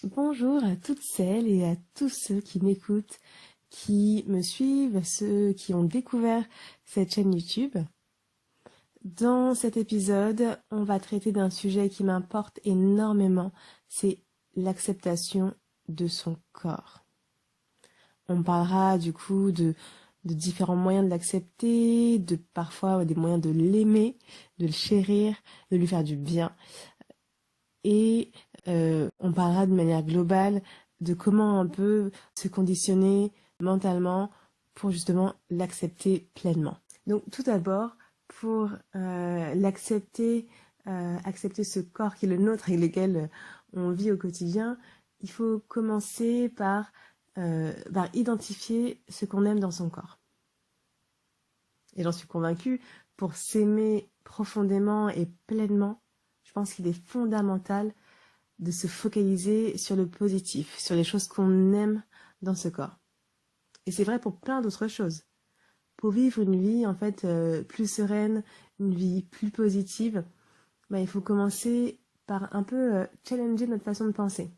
Bonjour à toutes celles et à tous ceux qui m'écoutent, qui me suivent, ceux qui ont découvert cette chaîne YouTube. Dans cet épisode, on va traiter d'un sujet qui m'importe énormément, c'est l'acceptation de son corps. On parlera du coup de différents moyens de l'accepter, de parfois des moyens de l'aimer, de le chérir, de lui faire du bien. Et on parlera de manière globale de comment un peu se conditionner mentalement pour justement l'accepter pleinement. Donc tout d'abord, pour l'accepter, accepter ce corps qui est le nôtre et lequel on vit au quotidien, il faut commencer par identifier ce qu'on aime dans son corps. Et j'en suis convaincue, pour s'aimer profondément et pleinement, je pense qu'il est fondamental de se focaliser sur le positif, sur les choses qu'on aime dans ce corps. Et c'est vrai pour plein d'autres choses. Pour vivre une vie en fait plus sereine, une vie plus positive, il faut commencer par un peu challenger notre façon de penser.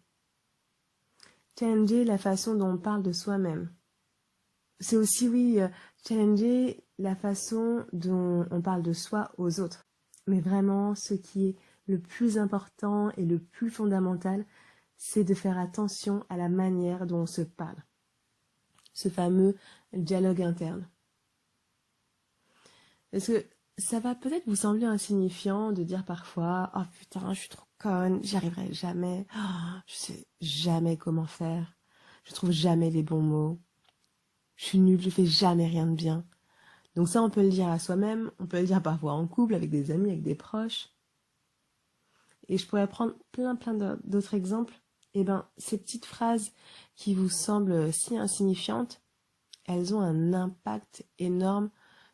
Challenger la façon dont on parle de soi-même. C'est aussi, oui, challenger la façon dont on parle de soi aux autres. Mais vraiment, ce qui est le plus important et le plus fondamental, c'est de faire attention à la manière dont on se parle. Ce fameux dialogue interne. Parce que ça va peut-être vous sembler insignifiant de dire parfois « Oh putain, je suis trop conne, j'y arriverai jamais, je sais jamais comment faire, je trouve jamais les bons mots, je suis nulle, je fais jamais rien de bien. » Donc ça, on peut le dire à soi-même, on peut le dire parfois en couple, avec des amis, avec des proches. Et je pourrais prendre plein d'autres exemples. Et ces petites phrases qui vous semblent si insignifiantes, elles ont un impact énorme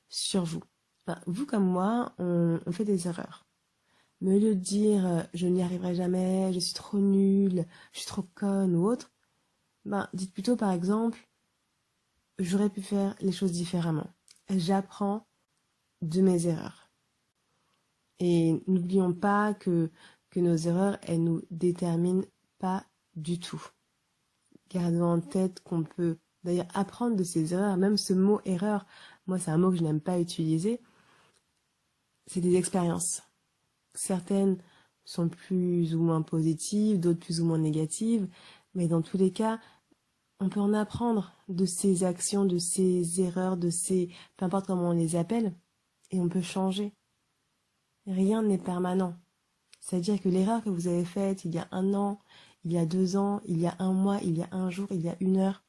sur vous. Vous comme moi, on fait des erreurs. Mais au lieu de dire je n'y arriverai jamais, je suis trop nulle, je suis trop conne ou autre, dites plutôt par exemple j'aurais pu faire les choses différemment. J'apprends de mes erreurs. Et n'oublions pas que nos erreurs, elles nous déterminent pas du tout. Gardons en tête qu'on peut d'ailleurs apprendre de ses erreurs, même ce mot erreur, moi c'est un mot que je n'aime pas utiliser, c'est des expériences. Certaines sont plus ou moins positives, d'autres plus ou moins négatives, mais dans tous les cas, on peut en apprendre de ces actions, de ces erreurs, de ces... peu importe comment on les appelle, et on peut changer. Rien n'est permanent. C'est-à-dire que l'erreur que vous avez faite il y a 1 an, il y a 2 ans, il y a 1 mois, il y a 1 jour, il y a 1 heure,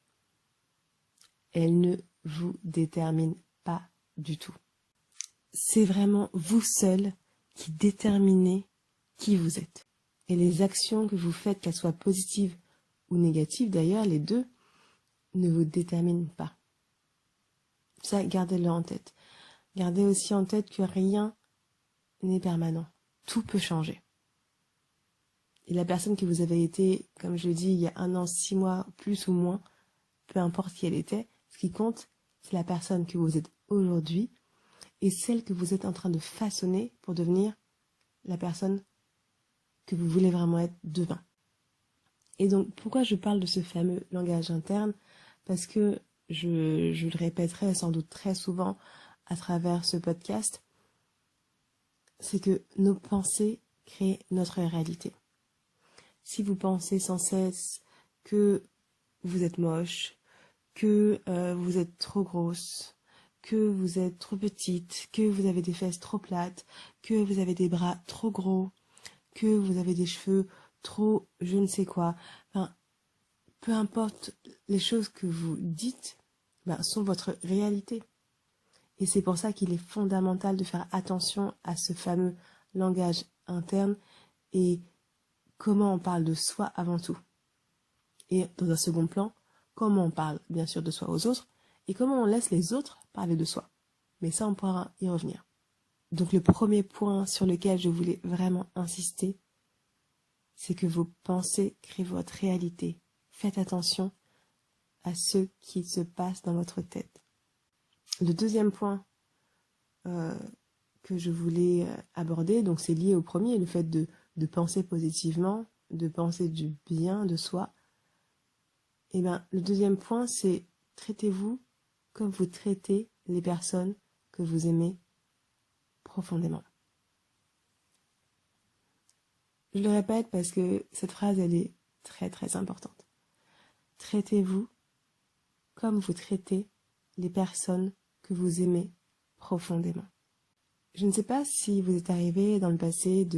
elle ne vous détermine pas du tout. C'est vraiment vous seul qui déterminez qui vous êtes. Et les actions que vous faites, qu'elles soient positives ou négatives d'ailleurs, les deux, ne vous déterminent pas. Ça, gardez-le en tête. Gardez aussi en tête que rien n'est permanent. Tout peut changer. Et la personne que vous avez été, comme je dis, il y a 1 an, 6 mois, plus ou moins, peu importe qui elle était, ce qui compte, c'est la personne que vous êtes aujourd'hui et celle que vous êtes en train de façonner pour devenir la personne que vous voulez vraiment être demain. Et donc, pourquoi je parle de ce fameux langage interne? Parce que je le répéterai sans doute très souvent à travers ce podcast, c'est que nos pensées créent notre réalité. Si vous pensez sans cesse que vous êtes moche, que vous êtes trop grosse, que vous êtes trop petite, que vous avez des fesses trop plates, que vous avez des bras trop gros, que vous avez des cheveux trop je ne sais quoi, peu importe les choses que vous dites, sont votre réalité. Et c'est pour ça qu'il est fondamental de faire attention à ce fameux langage interne et comment on parle de soi avant tout. Et dans un second plan, comment on parle bien sûr de soi aux autres et comment on laisse les autres parler de soi. Mais ça, on pourra y revenir. Donc le premier point sur lequel je voulais vraiment insister, c'est que vos pensées créent votre réalité. Faites attention à ce qui se passe dans votre tête. Le deuxième point que je voulais aborder, donc c'est lié au premier, le fait de penser positivement, de penser du bien de soi, et bien, le deuxième point, c'est traitez-vous comme vous traitez les personnes que vous aimez profondément. Je le répète parce que cette phrase, elle est très très importante. Traitez-vous comme vous traitez les personnes que vous aimez profondément. Je ne sais pas si vous êtes arrivé dans le passé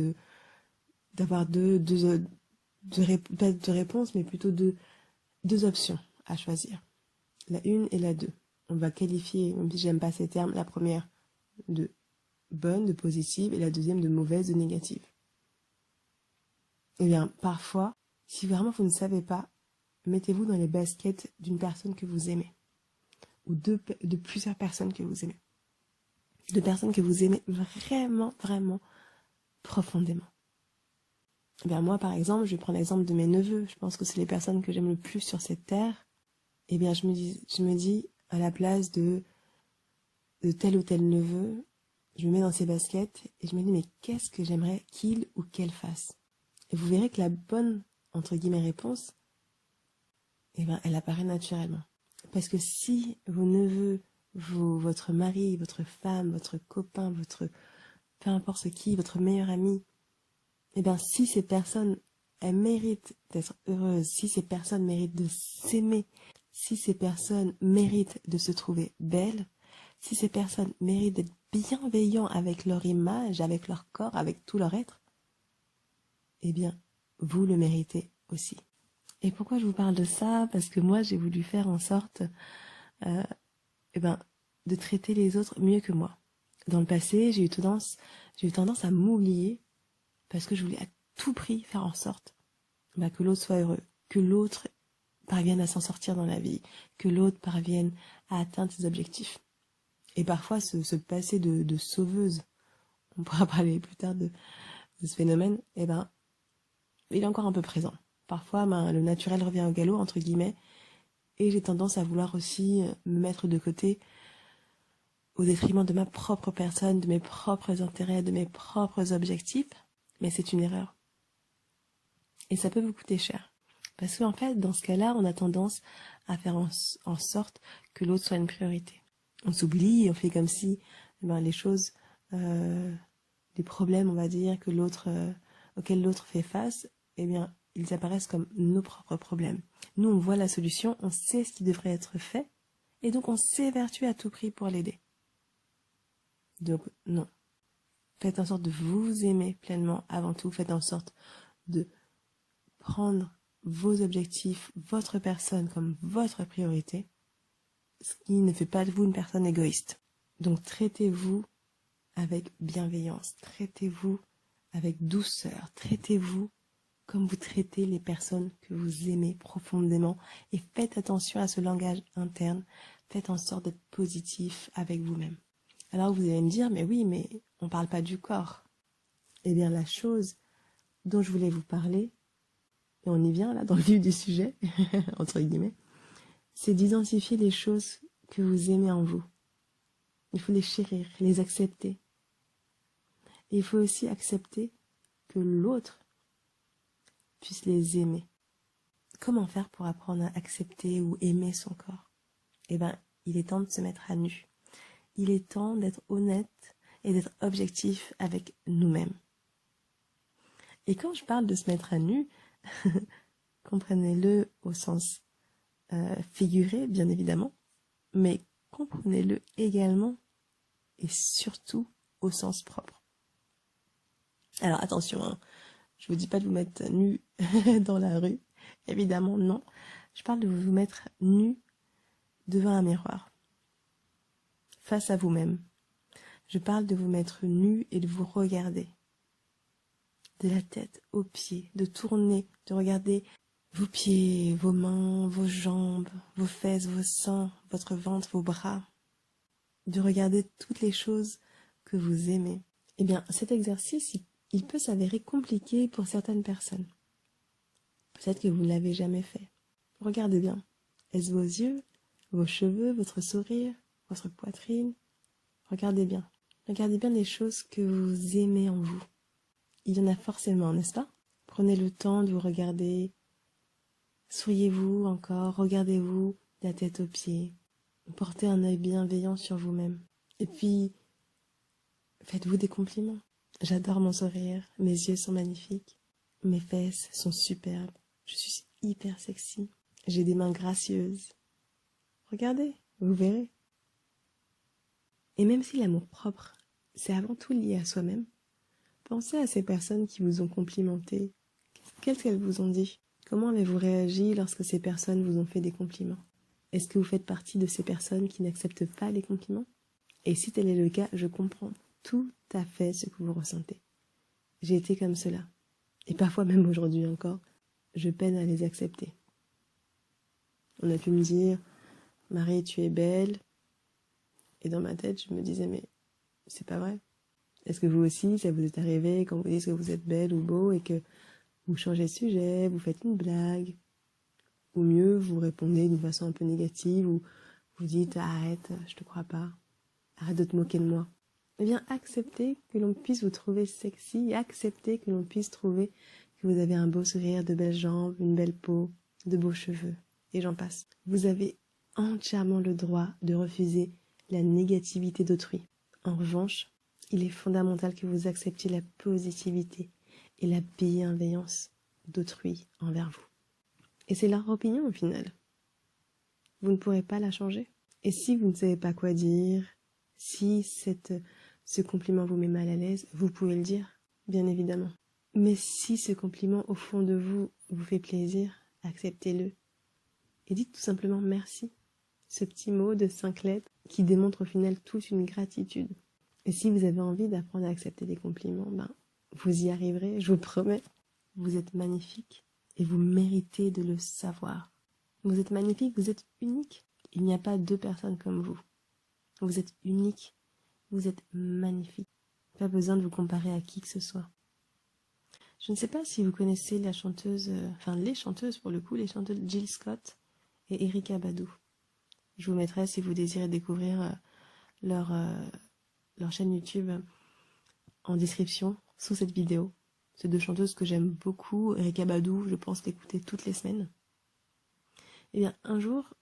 d'avoir pas de réponses, mais plutôt deux options à choisir. La une et la deux. On va qualifier, même si j'aime pas ces termes, la première de bonne, de positive, et la deuxième de mauvaise, de négative. Eh bien, parfois, si vraiment vous ne savez pas, mettez-vous dans les baskets d'une personne que vous aimez, ou de plusieurs personnes que vous aimez. De personnes que vous aimez vraiment, vraiment profondément. Eh bien, moi, par exemple, je vais prendre l'exemple de mes neveux. Je pense que c'est les personnes que j'aime le plus sur cette terre. Eh bien, je me dis à la place de tel ou tel neveu, je me mets dans ses baskets et je me dis, mais qu'est-ce que j'aimerais qu'il ou qu'elle fasse? Et vous verrez que la bonne, entre guillemets, réponse, eh ben, elle apparaît naturellement. Parce que si vos neveux, votre mari, votre femme, votre copain, peu importe qui, votre meilleur ami, eh bien, si ces personnes, elles méritent d'être heureuses, si ces personnes méritent de s'aimer, si ces personnes méritent de se trouver belles, si ces personnes méritent d'être bienveillants avec leur image, avec leur corps, avec tout leur être, eh bien, vous le méritez aussi. Et pourquoi je vous parle de ça? Parce que moi, j'ai voulu faire en sorte euh, eh ben, de traiter les autres mieux que moi. Dans le passé, j'ai eu tendance à m'oublier parce que je voulais à tout prix faire en sorte que l'autre soit heureux, que l'autre parvienne à s'en sortir dans la vie, que l'autre parvienne à atteindre ses objectifs. Et parfois, ce passé de sauveuse, on pourra parler plus tard de ce phénomène, eh ben, il est encore un peu présent. Parfois, le naturel revient au galop, entre guillemets, et j'ai tendance à vouloir aussi me mettre de côté au détriment de ma propre personne, de mes propres intérêts, de mes propres objectifs, mais c'est une erreur. Et ça peut vous coûter cher. Parce qu'en fait, dans ce cas-là, on a tendance à faire en sorte que l'autre soit une priorité. On s'oublie, on fait comme si les choses, les problèmes, on va dire, auxquels l'autre fait face, eh bien, ils apparaissent comme nos propres problèmes. Nous, on voit la solution, on sait ce qui devrait être fait, et donc on s'évertue à tout prix pour l'aider. Donc, non. Faites en sorte de vous aimer pleinement avant tout. Faites en sorte de prendre vos objectifs, votre personne comme votre priorité, ce qui ne fait pas de vous une personne égoïste. Donc, traitez-vous avec bienveillance, traitez-vous avec douceur, traitez-vous comme vous traitez les personnes que vous aimez profondément et faites attention à ce langage interne, faites en sorte d'être positif avec vous-même. Alors vous allez me dire, mais oui, mais on ne parle pas du corps. Eh bien, la chose dont je voulais vous parler, et on y vient là dans le vif du sujet, entre guillemets, c'est d'identifier les choses que vous aimez en vous. Il faut les chérir, les accepter. Et il faut aussi accepter que l'autre puisse les aimer. Comment faire pour apprendre à accepter ou aimer son corps? Eh bien, il est temps de se mettre à nu. Il est temps d'être honnête et d'être objectif avec nous-mêmes. Et quand je parle de se mettre à nu, comprenez-le au sens figuré, bien évidemment, mais comprenez-le également et surtout au sens propre. Alors attention, hein, je vous dis pas de vous mettre nu dans la rue, évidemment non. Je parle de vous mettre nu devant un miroir, face à vous-même. Je parle de vous mettre nu et de vous regarder, de la tête aux pieds, de tourner, de regarder vos pieds, vos mains, vos jambes, vos fesses, vos seins, votre ventre, vos bras, de regarder toutes les choses que vous aimez. Eh bien, cet exercice, il peut s'avérer compliqué pour certaines personnes. Peut-être que vous ne l'avez jamais fait. Regardez bien. Est-ce vos yeux, vos cheveux, votre sourire, votre poitrine? Regardez bien. Regardez bien les choses que vous aimez en vous. Il y en a forcément, n'est-ce pas? Prenez le temps de vous regarder. Souriez-vous encore, regardez-vous de la tête aux pieds. Portez un œil bienveillant sur vous-même. Et puis, faites-vous des compliments. J'adore mon sourire, mes yeux sont magnifiques, mes fesses sont superbes, je suis hyper sexy, j'ai des mains gracieuses. Regardez, vous verrez. Et même si l'amour-propre, c'est avant tout lié à soi-même, pensez à ces personnes qui vous ont complimenté. Qu'est-ce qu'elles vous ont dit? Comment avez-vous réagi lorsque ces personnes vous ont fait des compliments? Est-ce que vous faites partie de ces personnes qui n'acceptent pas les compliments? Et si tel est le cas, je comprends tout à fait ce que vous ressentez. J'ai été comme cela. Et parfois même aujourd'hui encore, je peine à les accepter. On a pu me dire, Marie, tu es belle. Et dans ma tête, je me disais, mais c'est pas vrai. Est-ce que vous aussi, ça vous est arrivé quand vous dites que vous êtes belle ou beau et que vous changez de sujet, vous faites une blague, ou mieux, vous répondez d'une façon un peu négative, ou vous dites, arrête, je te crois pas, arrête de te moquer de moi. Eh bien, acceptez que l'on puisse vous trouver sexy, acceptez que l'on puisse trouver que vous avez un beau sourire, de belles jambes, une belle peau, de beaux cheveux, et j'en passe. Vous avez entièrement le droit de refuser la négativité d'autrui. En revanche, il est fondamental que vous acceptiez la positivité et la bienveillance d'autrui envers vous. Et c'est leur opinion au final. Vous ne pourrez pas la changer. Et si vous ne savez pas quoi dire, si ce compliment vous met mal à l'aise, vous pouvez le dire, bien évidemment. Mais si ce compliment au fond de vous vous fait plaisir, acceptez-le. Et dites tout simplement merci. Ce petit mot de 5 lettres qui démontre au final toute une gratitude. Et si vous avez envie d'apprendre à accepter des compliments, vous y arriverez, je vous promets. Vous êtes magnifique et vous méritez de le savoir. Vous êtes magnifique, vous êtes unique. Il n'y a pas deux personnes comme vous. Vous êtes unique, vous êtes magnifique. Pas besoin de vous comparer à qui que ce soit. Je ne sais pas si vous connaissez la chanteuse, les chanteuses pour le coup, les chanteuses Jill Scott et Erykah Badu. Je vous mettrai, si vous désirez découvrir leur chaîne YouTube en description sous cette vidéo. C'est deux chanteuses que j'aime beaucoup. Erykah Badu, je pense l'écouter toutes les semaines. Eh bien, un jour,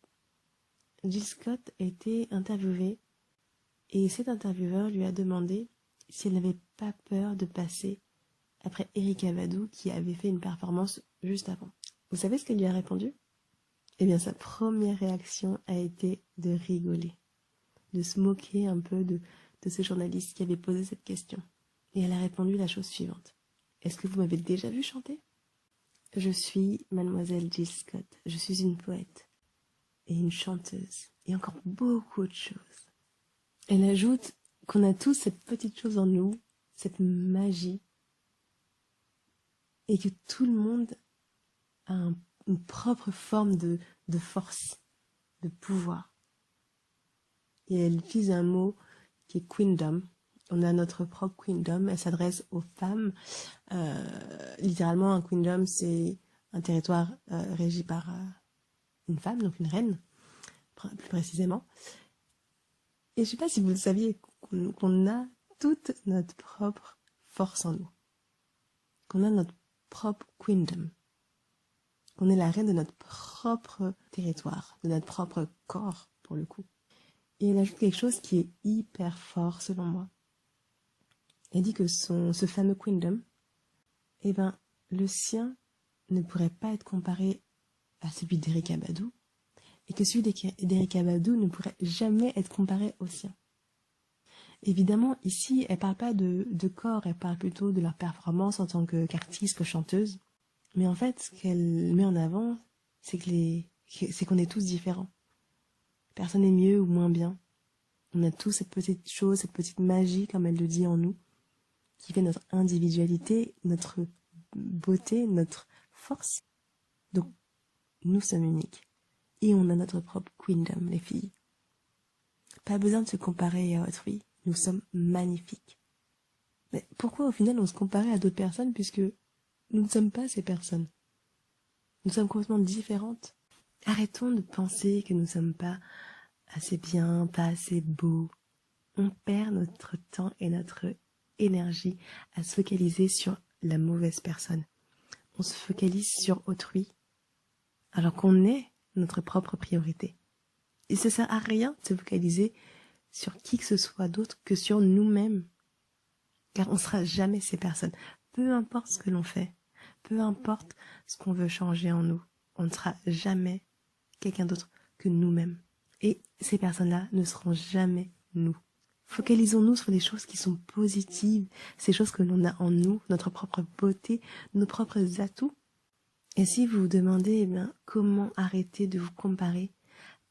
Jill Scott a été interviewée et cet intervieweur lui a demandé si elle n'avait pas peur de passer après Erykah Badu qui avait fait une performance juste avant. Vous savez ce qu'elle lui a répondu? Eh bien, sa première réaction a été de rigoler, de se moquer un peu de ce journaliste qui avait posé cette question. Et elle a répondu la chose suivante. Est-ce que vous m'avez déjà vu chanter? Je suis mademoiselle Jill Scott. Je suis une poète et une chanteuse et encore beaucoup de choses. Elle ajoute qu'on a tous cette petite chose en nous, cette magie, et que tout le monde a une propre forme de force, de pouvoir. Et elle utilise un mot qui est queendom. On a notre propre queendom, elle s'adresse aux femmes. Littéralement, un queendom, c'est un territoire régi par une femme, donc une reine, plus précisément. Et je ne sais pas si vous le saviez, qu'on a toute notre propre force en nous. Qu'on a notre propre queendom. Qu'on est la reine de notre propre territoire, de notre propre corps, pour le coup. Et elle ajoute quelque chose qui est hyper fort, selon moi. Elle dit que ce fameux queendom, le sien ne pourrait pas être comparé à celui d'Erykah Badu, et que celui d'Erykah Badu ne pourrait jamais être comparé au sien. Évidemment, ici, elle parle pas de corps, elle parle plutôt de leur performance en tant qu'artiste, que chanteuse. Mais en fait, ce qu'elle met en avant, c'est qu'on est tous différents. Personne n'est mieux ou moins bien. On a tous cette petite chose, cette petite magie, comme elle le dit en nous, qui fait notre individualité, notre beauté, notre force. Donc, nous sommes uniques. Et on a notre propre queendom, les filles. Pas besoin de se comparer à autrui. Nous sommes magnifiques. Mais pourquoi au final on se comparait à d'autres personnes puisque nous ne sommes pas ces personnes? Nous sommes complètement différentes. Arrêtons de penser que nous ne sommes pas assez bien, pas assez beaux. On perd notre temps et notre énergie à se focaliser sur la mauvaise personne. on se focalise sur autrui, alors qu'on est notre propre priorité. Et ça sert à rien de se focaliser sur qui que ce soit d'autre que sur nous-mêmes. Car on ne sera jamais ces personnes. Peu importe ce que l'on fait, peu importe ce qu'on veut changer en nous, on ne sera jamais quelqu'un d'autre que nous-mêmes. Et ces personnes-là ne seront jamais nous. Focalisons-nous sur les choses qui sont positives, ces choses que l'on a en nous, notre propre beauté, nos propres atouts. Et si vous vous demandez comment arrêter de vous comparer,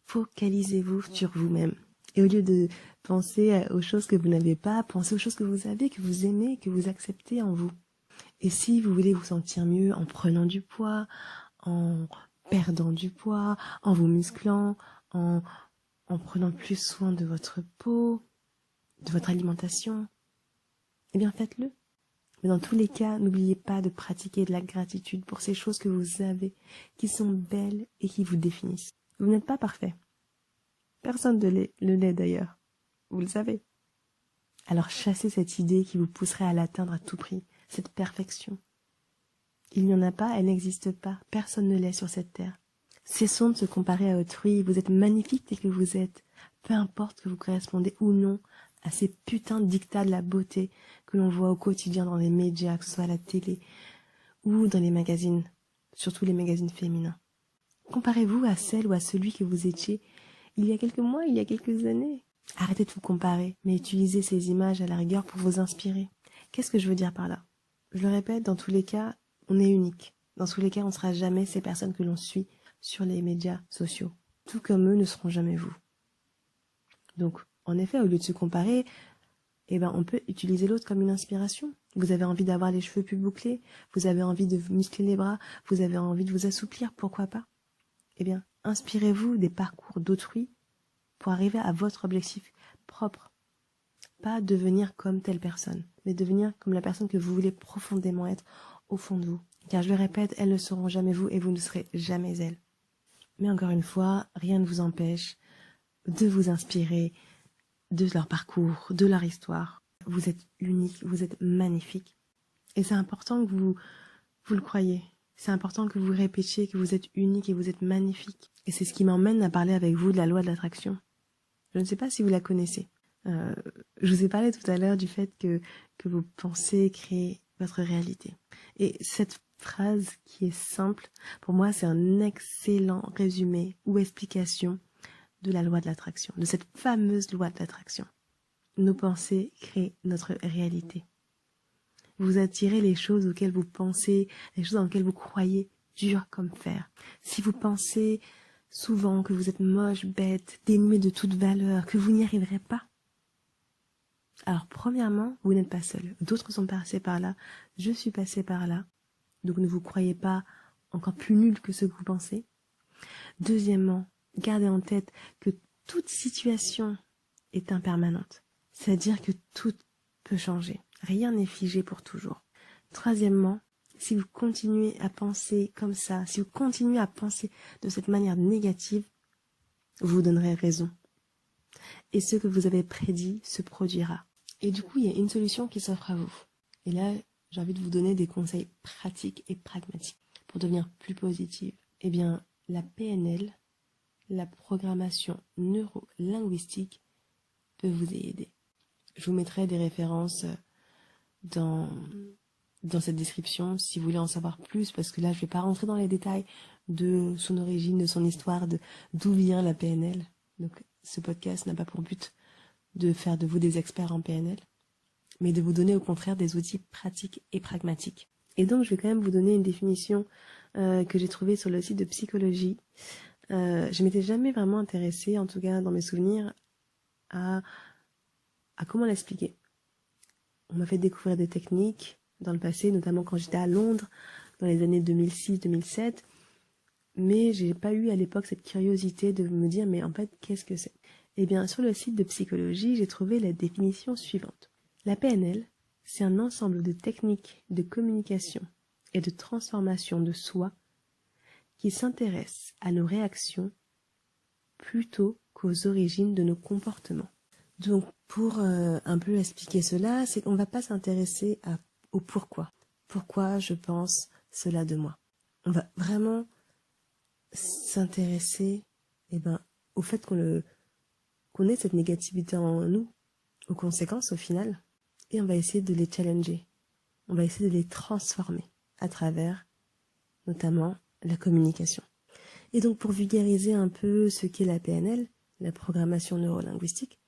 focalisez-vous sur vous-même. Et au lieu de penser aux choses que vous n'avez pas, pensez aux choses que vous avez, que vous aimez, que vous acceptez en vous. Et si vous voulez vous sentir mieux en prenant du poids, en perdant du poids, en vous musclant, en prenant plus soin de votre peau, de votre alimentation, eh bien faites-le. Mais dans tous les cas, n'oubliez pas de pratiquer de la gratitude pour ces choses que vous avez, qui sont belles et qui vous définissent. Vous n'êtes pas parfait. Personne ne l'est d'ailleurs. Vous le savez. Alors chassez cette idée qui vous pousserait à l'atteindre à tout prix, cette perfection. Il n'y en a pas, elle n'existe pas. Personne ne l'est sur cette terre. Cessons de se comparer à autrui. Vous êtes magnifique tel que vous êtes. Peu importe que vous correspondez ou non à ces putains de dictats de la beauté que l'on voit au quotidien dans les médias, que ce soit à la télé ou dans les magazines, surtout les magazines féminins. Comparez-vous à celle ou à celui que vous étiez il y a quelques mois, il y a quelques années. Arrêtez de vous comparer, mais utilisez ces images à la rigueur pour vous inspirer. Qu'est-ce que je veux dire par là? Je le répète, dans tous les cas, on est unique. Dans tous les cas, on ne sera jamais ces personnes que l'on suit sur les médias sociaux. Tout comme eux ne seront jamais vous. Donc, en effet, au lieu de se comparer, on peut utiliser l'autre comme une inspiration. Vous avez envie d'avoir les cheveux plus bouclés, vous avez envie de muscler les bras, vous avez envie de vous assouplir, pourquoi pas? Inspirez-vous des parcours d'autrui pour arriver à votre objectif propre. Pas devenir comme telle personne, mais devenir comme la personne que vous voulez profondément être au fond de vous. Car je le répète, elles ne seront jamais vous et vous ne serez jamais elles. Mais encore une fois, rien ne vous empêche de vous inspirer de leur parcours, de leur histoire. Vous êtes unique, vous êtes magnifique. Et c'est important que vous le croyez. C'est important que vous répétiez que vous êtes unique et vous êtes magnifique. Et c'est ce qui m'emmène à parler avec vous de la loi de l'attraction. Je ne sais pas si vous la connaissez. Je vous ai parlé tout à l'heure du fait que vos pensées créent votre réalité. Et cette phrase qui est simple, pour moi, c'est un excellent résumé ou explication de la loi de l'attraction, de cette fameuse loi de l'attraction. Nos pensées créent notre réalité. Vous attirez les choses auxquelles vous pensez, les choses dans lesquelles vous croyez, dur comme fer. Si vous pensez souvent que vous êtes moche, bête, dénué de toute valeur, que vous n'y arriverez pas, alors premièrement, vous n'êtes pas seul. D'autres sont passés par là, je suis passée par là, donc ne vous croyez pas encore plus nul que ce que vous pensez. Deuxièmement, gardez en tête que toute situation est impermanente, c'est-à-dire que tout peut changer. Rien n'est figé pour toujours. Troisièmement, si vous continuez à penser comme ça, si vous continuez à penser de cette manière négative, vous vous donnerez raison. Et ce que vous avez prédit se produira. Et du coup, il y a une solution qui s'offre à vous. Et là, j'ai envie de vous donner des conseils pratiques et pragmatiques pour devenir plus positive. La PNL, la programmation neuro-linguistique, peut vous y aider. Je vous mettrai des références dans cette description si vous voulez en savoir plus, parce que là je vais pas rentrer dans les détails de son origine, de son histoire, d'où vient la PNL. Donc ce podcast n'a pas pour but de faire de vous des experts en PNL, mais de vous donner au contraire des outils pratiques et pragmatiques. Et donc je vais quand même vous donner une définition que j'ai trouvée sur le site de psychologie. Je m'étais jamais vraiment intéressée, en tout cas dans mes souvenirs, à comment l'expliquer. On m'a fait découvrir des techniques dans le passé, notamment quand j'étais à Londres, dans les années 2006-2007, mais j'ai pas eu à l'époque cette curiosité de me dire, mais en fait, qu'est-ce que c'est? Sur le site de psychologie, j'ai trouvé la définition suivante. La PNL, c'est un ensemble de techniques de communication et de transformation de soi qui s'intéressent à nos réactions plutôt qu'aux origines de nos comportements. Donc, pour un peu expliquer cela, c'est qu'on ne va pas s'intéresser au pourquoi. Pourquoi je pense cela de moi. On va vraiment s'intéresser au fait qu'on ait cette négativité en nous, aux conséquences au final, et on va essayer de les challenger. On va essayer de les transformer à travers notamment la communication. Et donc pour vulgariser un peu ce qu'est la PNL, la programmation neurolinguistique,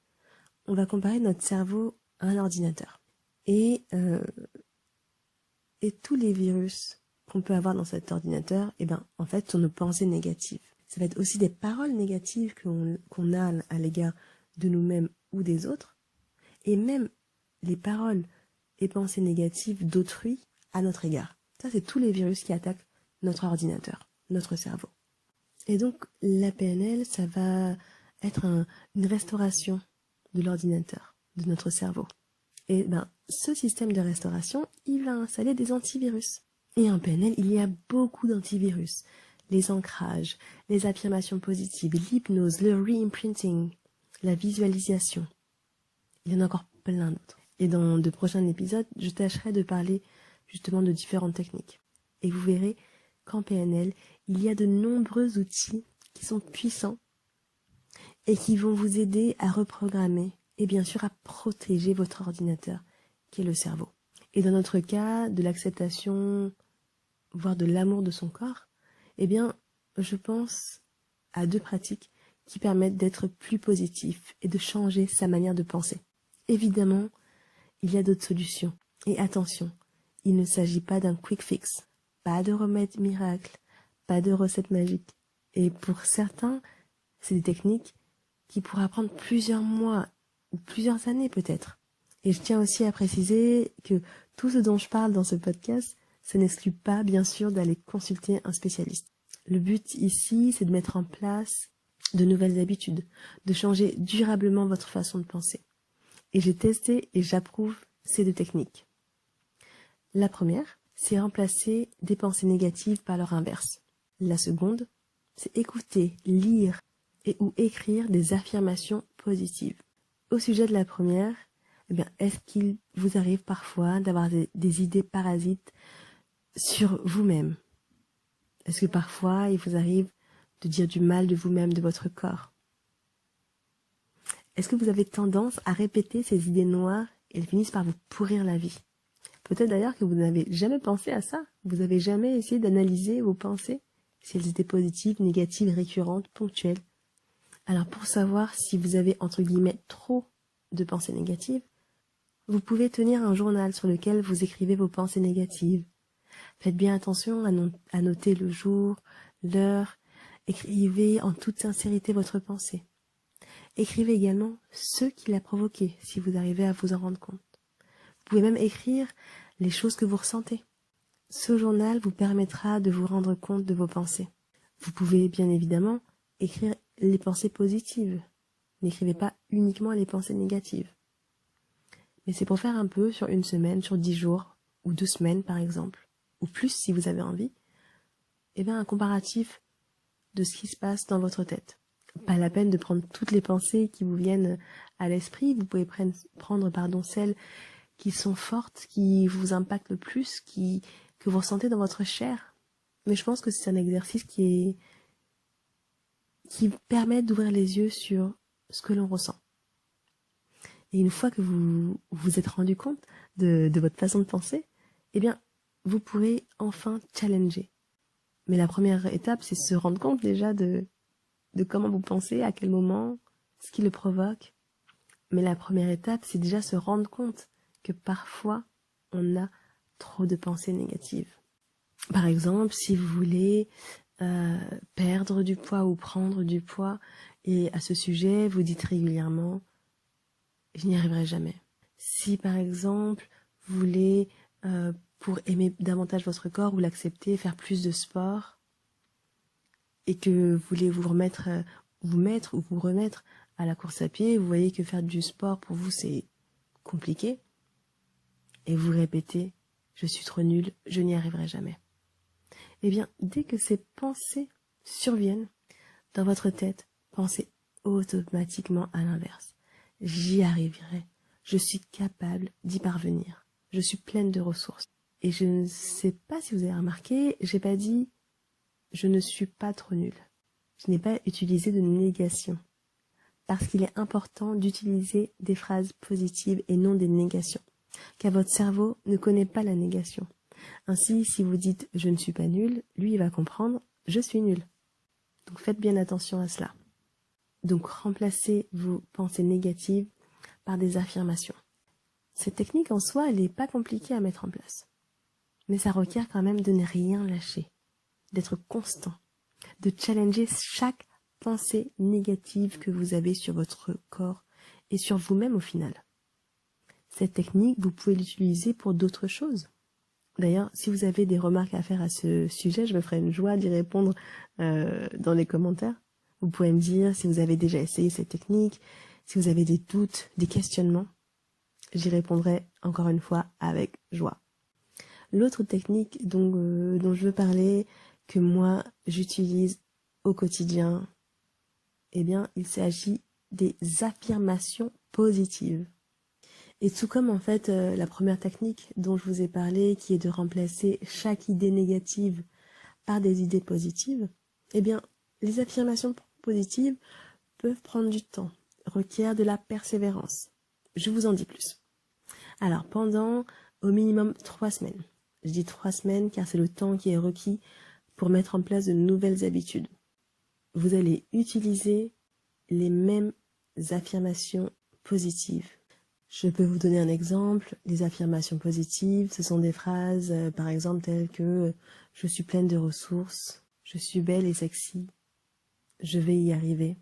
on va comparer notre cerveau à un ordinateur. Et tous les virus qu'on peut avoir dans cet ordinateur, en fait, sont nos pensées négatives. Ça va être aussi des paroles négatives qu'on a à l'égard de nous-mêmes ou des autres, et même les paroles et pensées négatives d'autrui à notre égard. Ça, c'est tous les virus qui attaquent notre ordinateur, notre cerveau. Et donc, la PNL, ça va être une restauration de l'ordinateur, de notre cerveau. Et ce système de restauration, il va installer des antivirus. Et en PNL, il y a beaucoup d'antivirus. Les ancrages, les affirmations positives, l'hypnose, le re-imprinting, la visualisation. Il y en a encore plein d'autres. Et dans de prochains épisodes, je tâcherai de parler justement de différentes techniques. Et vous verrez qu'en PNL, il y a de nombreux outils qui sont puissants et qui vont vous aider à reprogrammer et bien sûr à protéger votre ordinateur, qui est le cerveau. Et dans notre cas, de l'acceptation, voire de l'amour de son corps, je pense à 2 pratiques qui permettent d'être plus positif et de changer sa manière de penser. Évidemment, il y a d'autres solutions. Et attention, il ne s'agit pas d'un quick fix, pas de remède miracle, pas de recette magique. Et pour certains, c'est des techniques qui pourraient prendre plusieurs mois ou plusieurs années peut-être. Et je tiens aussi à préciser que tout ce dont je parle dans ce podcast, ça n'exclut pas, bien sûr, d'aller consulter un spécialiste. Le but ici, c'est de mettre en place de nouvelles habitudes, de changer durablement votre façon de penser. Et j'ai testé et j'approuve ces 2 techniques. La première, c'est remplacer des pensées négatives par leur inverse. La seconde, c'est écouter, lire et ou écrire des affirmations positives. Au sujet de la première, est-ce qu'il vous arrive parfois d'avoir des idées parasites sur vous-même? Est-ce que parfois il vous arrive de dire du mal de vous-même, de votre corps? Est-ce que vous avez tendance à répéter ces idées noires et elles finissent par vous pourrir la vie? Peut-être d'ailleurs que vous n'avez jamais pensé à ça. Vous n'avez jamais essayé d'analyser vos pensées, si elles étaient positives, négatives, récurrentes, ponctuelles. Alors pour savoir si vous avez entre guillemets trop de pensées négatives, vous pouvez tenir un journal sur lequel vous écrivez vos pensées négatives. Faites bien attention à noter le jour, l'heure. Écrivez en toute sincérité votre pensée. Écrivez également ce qui l'a provoqué, si vous arrivez à vous en rendre compte. Vous pouvez même écrire les choses que vous ressentez. Ce journal vous permettra de vous rendre compte de vos pensées. Vous pouvez bien évidemment écrire les pensées positives. N'écrivez pas uniquement les pensées négatives. Mais c'est pour faire un peu sur 1 semaine, sur 10 jours, ou 2 semaines par exemple, ou plus si vous avez envie, un comparatif de ce qui se passe dans votre tête. Pas la peine de prendre toutes les pensées qui vous viennent à l'esprit, vous pouvez prendre celles qui sont fortes, qui vous impactent le plus, que vous ressentez dans votre chair. Mais je pense que c'est un exercice qui permet d'ouvrir les yeux sur ce que l'on ressent. Et une fois que vous vous êtes rendu compte de votre façon de penser, vous pourrez enfin challenger. Mais la première étape, c'est se rendre compte déjà de comment vous pensez, à quel moment, ce qui le provoque. Mais la première étape, c'est déjà se rendre compte que parfois, on a trop de pensées négatives. Par exemple, si vous voulez perdre du poids ou prendre du poids, et à ce sujet, vous dites régulièrement « je n'y arriverai jamais ». Si par exemple, vous voulez, pour aimer davantage votre corps ou l'accepter, faire plus de sport, et que vous voulez vous remettre à la course à pied, vous voyez que faire du sport pour vous c'est compliqué, et vous répétez « je suis trop nulle, je n'y arriverai jamais ». Dès que ces pensées surviennent dans votre tête, pensez automatiquement à l'inverse. J'y arriverai, je suis capable d'y parvenir, je suis pleine de ressources. Et je ne sais pas si vous avez remarqué, j'ai pas dit je ne suis pas trop nul. Je n'ai pas utilisé de négation. Parce qu'il est important d'utiliser des phrases positives et non des négations. Car votre cerveau ne connaît pas la négation. Ainsi, si vous dites je ne suis pas nul, lui il va comprendre je suis nul. Donc faites bien attention à cela. Donc remplacez vos pensées négatives par des affirmations. Cette technique en soi, elle n'est pas compliquée à mettre en place. Mais ça requiert quand même de ne rien lâcher, d'être constant, de challenger chaque pensée négative que vous avez sur votre corps et sur vous-même au final. Cette technique, vous pouvez l'utiliser pour d'autres choses. D'ailleurs, si vous avez des remarques à faire à ce sujet, je me ferai une joie d'y répondre dans les commentaires. Vous pouvez me dire si vous avez déjà essayé cette technique, si vous avez des doutes, des questionnements. J'y répondrai encore une fois avec joie. L'autre technique dont je veux parler, que moi j'utilise au quotidien, eh bien, il s'agit des affirmations positives. Et tout comme en fait la première technique dont je vous ai parlé, qui est de remplacer chaque idée négative par des idées positives, eh bien, les affirmations positives peuvent prendre du temps, requièrent de la persévérance. Je vous en dis plus. Alors, pendant au minimum 3 semaines, je dis 3 semaines car c'est le temps qui est requis pour mettre en place de nouvelles habitudes. Vous allez utiliser les mêmes affirmations positives. Je peux vous donner un exemple. Les affirmations positives, ce sont des phrases, par exemple, telles que « Je suis pleine de ressources »,« Je suis belle et sexy »,« Je vais y arriver »,«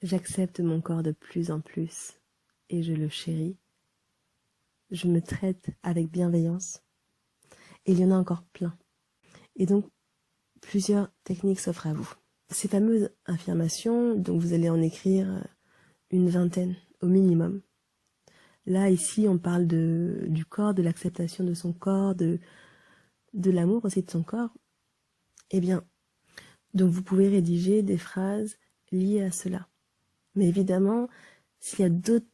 J'accepte mon corps de plus en plus et je le chéris »,« Je me traite avec bienveillance ». Et il y en a encore plein. Et donc, plusieurs techniques s'offrent à vous. Ces fameuses affirmations, donc vous allez en écrire une vingtaine au minimum. Là, ici, on parle du corps, de l'acceptation de son corps, de l'amour aussi de son corps. Eh bien, donc vous pouvez rédiger des phrases liées à cela. Mais évidemment, s'il y a d'autres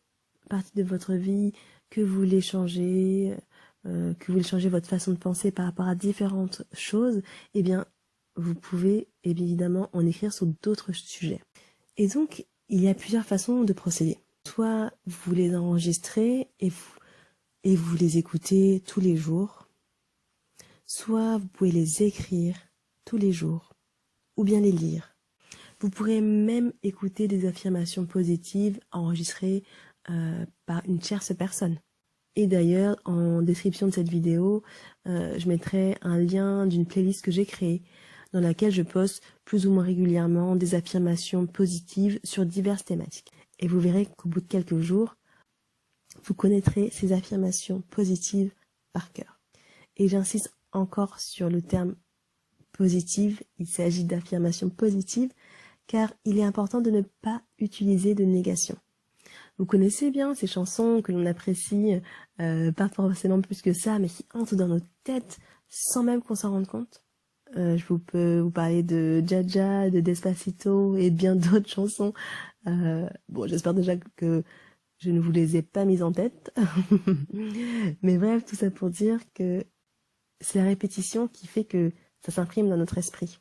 parties de votre vie que vous voulez changer, votre façon de penser par rapport à différentes choses, eh bien, vous pouvez évidemment en écrire sur d'autres sujets. Et donc, il y a plusieurs façons de procéder. Soit vous les enregistrez et vous les écoutez tous les jours, soit vous pouvez les écrire tous les jours, ou bien les lire. Vous pourrez même écouter des affirmations positives enregistrées par une tierce personne. Et d'ailleurs, en description de cette vidéo, je mettrai un lien d'une playlist que j'ai créée, dans laquelle je poste plus ou moins régulièrement des affirmations positives sur diverses thématiques. Et vous verrez qu'au bout de quelques jours, vous connaîtrez ces affirmations positives par cœur. Et j'insiste encore sur le terme positive, il s'agit d'affirmations positives, car il est important de ne pas utiliser de négation. Vous connaissez bien ces chansons que l'on apprécie, pas forcément plus que ça, mais qui entrent dans nos têtes sans même qu'on s'en rende compte. Je peux vous parler de Jaja, de Despacito et bien d'autres chansons. Bon, j'espère déjà que je ne vous les ai pas mises en tête. Mais bref, tout ça pour dire que c'est la répétition qui fait que ça s'imprime dans notre esprit.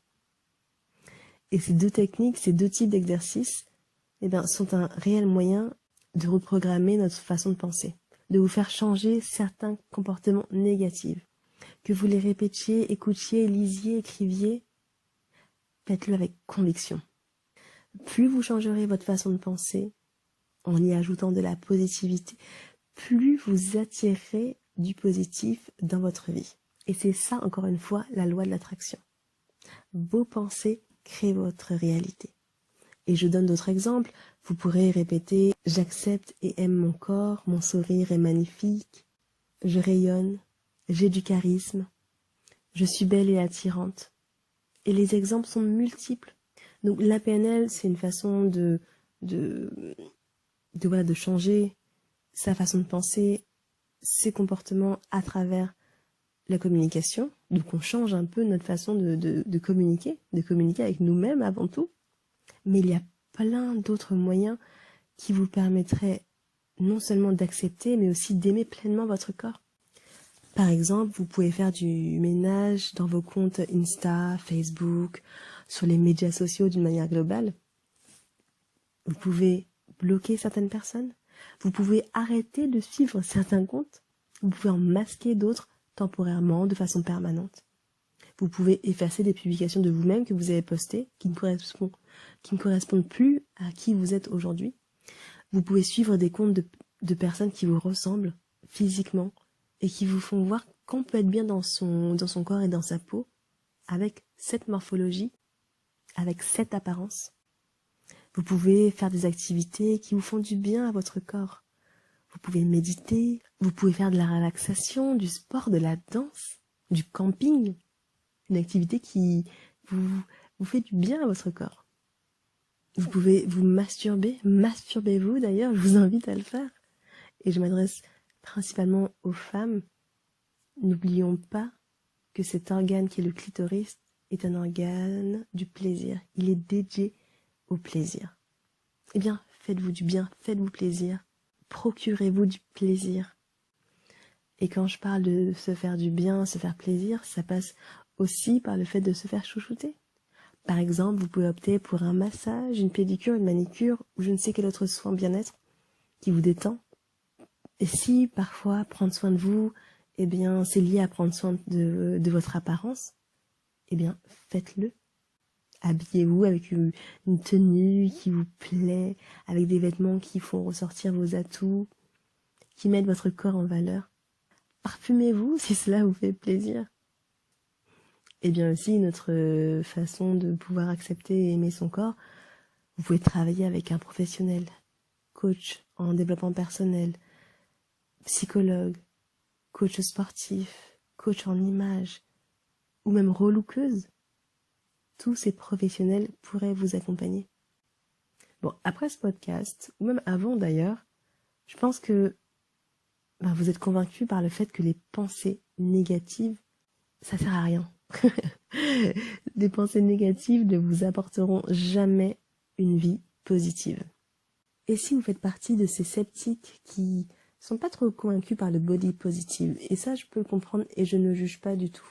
Et ces deux techniques, ces deux types d'exercices, eh bien, sont un réel moyen de reprogrammer notre façon de penser, de vous faire changer certains comportements négatifs. Que vous les répétiez, écoutiez, lisiez, écriviez, faites-le avec conviction. Plus vous changerez votre façon de penser, en y ajoutant de la positivité, plus vous attirerez du positif dans votre vie. Et c'est ça, encore une fois, la loi de l'attraction. Vos pensées créent votre réalité. Et je donne d'autres exemples. Vous pourrez répéter « J'accepte et aime mon corps, mon sourire est magnifique, je rayonne, j'ai du charisme, je suis belle et attirante. » Et les exemples sont multiples. Donc la PNL, c'est une façon de changer sa façon de penser, ses comportements à travers la communication. Donc on change un peu notre façon de communiquer avec nous-mêmes avant tout. Mais il y a plein d'autres moyens qui vous permettraient non seulement d'accepter, mais aussi d'aimer pleinement votre corps. Par exemple, vous pouvez faire du ménage dans vos comptes Insta, Facebook, sur les médias sociaux d'une manière globale. Vous pouvez bloquer certaines personnes. Vous pouvez arrêter de suivre certains comptes. Vous pouvez en masquer d'autres temporairement, de façon permanente. Vous pouvez effacer des publications de vous-même que vous avez postées qui ne correspondent plus à qui vous êtes aujourd'hui. Vous pouvez suivre des comptes de personnes qui vous ressemblent physiquement et qui vous font voir qu'on peut être bien dans son corps et dans sa peau avec cette morphologie, avec cette apparence. Vous pouvez faire des activités qui vous font du bien à votre corps. Vous pouvez méditer, vous pouvez faire de la relaxation, du sport, de la danse, du camping. Une activité qui vous fait du bien à votre corps. Vous pouvez vous masturber, masturbez-vous d'ailleurs, je vous invite à le faire. Et je m'adresse principalement aux femmes. N'oublions pas que cet organe qui est le clitoris est un organe du plaisir. Il est dédié au plaisir. Eh bien, faites-vous du bien, faites-vous plaisir. Procurez-vous du plaisir. Et quand je parle de se faire du bien, se faire plaisir, ça passe aussi par le fait de se faire chouchouter. Par exemple, vous pouvez opter pour un massage, une pédicure, une manicure ou je ne sais quel autre soin bien-être qui vous détend. Et si parfois prendre soin de vous, eh bien, c'est lié à prendre soin de votre apparence, eh bien, faites-le. Habillez-vous avec une tenue qui vous plaît, avec des vêtements qui font ressortir vos atouts, qui mettent votre corps en valeur. Parfumez-vous si cela vous fait plaisir. Et bien aussi, notre façon de pouvoir accepter et aimer son corps, vous pouvez travailler avec un professionnel, coach en développement personnel, psychologue, coach sportif, coach en image, ou même relookeuse. Tous ces professionnels pourraient vous accompagner. Bon, après ce podcast, ou même avant d'ailleurs, je pense que vous êtes convaincus par le fait que les pensées négatives, ça sert à rien. Des pensées négatives ne vous apporteront jamais une vie positive. Et si vous faites partie de ces sceptiques qui sont pas trop convaincus par le body positive, et ça je peux le comprendre et je ne juge pas du tout,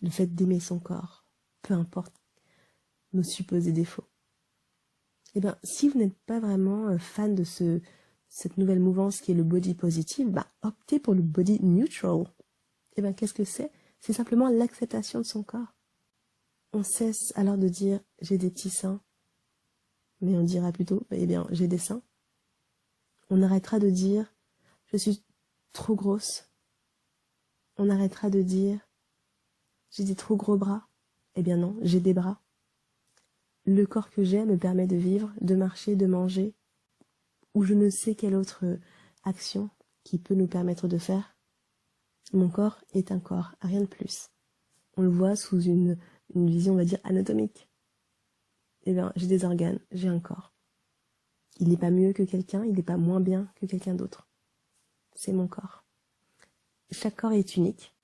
le fait d'aimer son corps, peu importe nos supposés défauts. Eh bien, si vous n'êtes pas vraiment fan de cette nouvelle mouvance qui est le body positive, optez pour le body neutral. Eh bien, qu'est-ce que c'est ? C'est simplement l'acceptation de son corps. On cesse alors de dire « j'ai des petits seins », mais on dira plutôt « eh bien, j'ai des seins ». On arrêtera de dire « je suis trop grosse ». On arrêtera de dire « j'ai des trop gros bras ». Eh bien non, j'ai des bras. Le corps que j'ai me permet de vivre, de marcher, de manger, ou je ne sais quelle autre action qui peut nous permettre de faire. Mon corps est un corps, rien de plus. On le voit sous une vision, on va dire, anatomique. Eh bien, j'ai des organes, j'ai un corps. Il n'est pas mieux que quelqu'un, il n'est pas moins bien que quelqu'un d'autre. C'est mon corps. Chaque corps est unique.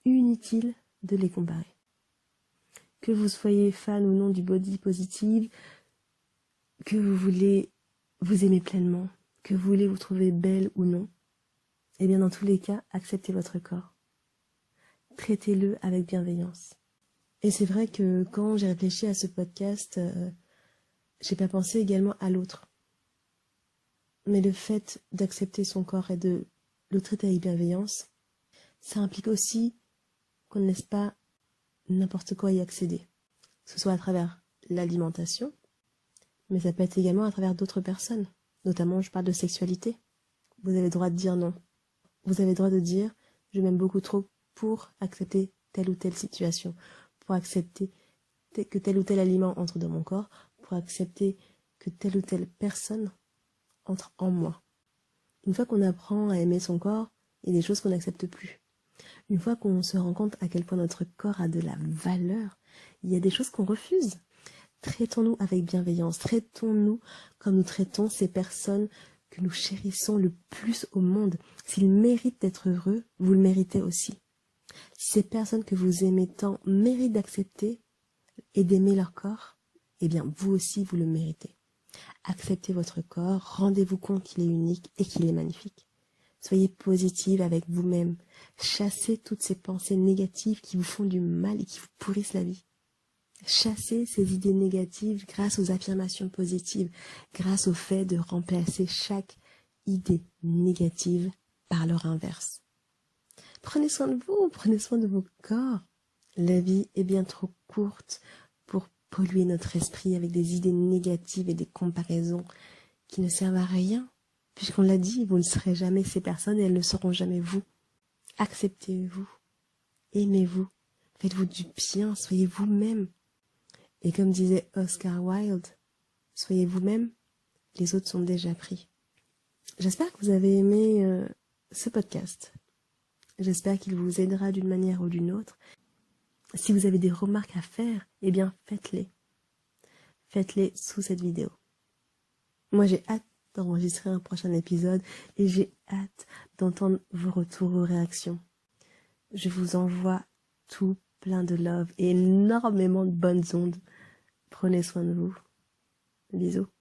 Inutile de les comparer. Que vous soyez fan ou non du body positive, que vous voulez vous aimer pleinement, que vous voulez vous trouver belle ou non, eh bien dans tous les cas, acceptez votre corps. Traitez-le avec bienveillance. Et c'est vrai que quand j'ai réfléchi à ce podcast, j'ai pas pensé également à l'autre. Mais le fait d'accepter son corps et de le traiter avec bienveillance, ça implique aussi qu'on ne laisse pas n'importe quoi y accéder. Que ce soit à travers l'alimentation, mais ça peut être également à travers d'autres personnes. Notamment, je parle de sexualité. Vous avez le droit de dire non. Vous avez le droit de dire « je m'aime beaucoup trop pour accepter telle ou telle situation, pour accepter que tel ou tel aliment entre dans mon corps, pour accepter que telle ou telle personne entre en moi. » Une fois qu'on apprend à aimer son corps, il y a des choses qu'on n'accepte plus. Une fois qu'on se rend compte à quel point notre corps a de la valeur, il y a des choses qu'on refuse. Traitons-nous avec bienveillance, traitons-nous comme nous traitons ces personnes que nous chérissons le plus au monde. S'ils méritent d'être heureux, vous le méritez aussi. Si ces personnes que vous aimez tant méritent d'accepter et d'aimer leur corps, eh bien vous aussi vous le méritez. Acceptez votre corps, rendez-vous compte qu'il est unique et qu'il est magnifique. Soyez positive avec vous-même. Chassez toutes ces pensées négatives qui vous font du mal et qui vous pourrissent la vie. Chassez ces idées négatives grâce aux affirmations positives, grâce au fait de remplacer chaque idée négative par leur inverse. Prenez soin de vous, prenez soin de vos corps. La vie est bien trop courte pour polluer notre esprit avec des idées négatives et des comparaisons qui ne servent à rien. Puisqu'on l'a dit, vous ne serez jamais ces personnes et elles ne seront jamais vous. Acceptez-vous, aimez-vous, faites-vous du bien, soyez vous-même. Et comme disait Oscar Wilde, soyez vous-même, les autres sont déjà pris. J'espère que vous avez aimé ce podcast. J'espère qu'il vous aidera d'une manière ou d'une autre. Si vous avez des remarques à faire, eh bien faites-les. Faites-les sous cette vidéo. Moi j'ai hâte d'enregistrer un prochain épisode et j'ai hâte d'entendre vos retours, vos réactions. Je vous envoie tout plein de love et énormément de bonnes ondes. Prenez soin de vous. Bisous.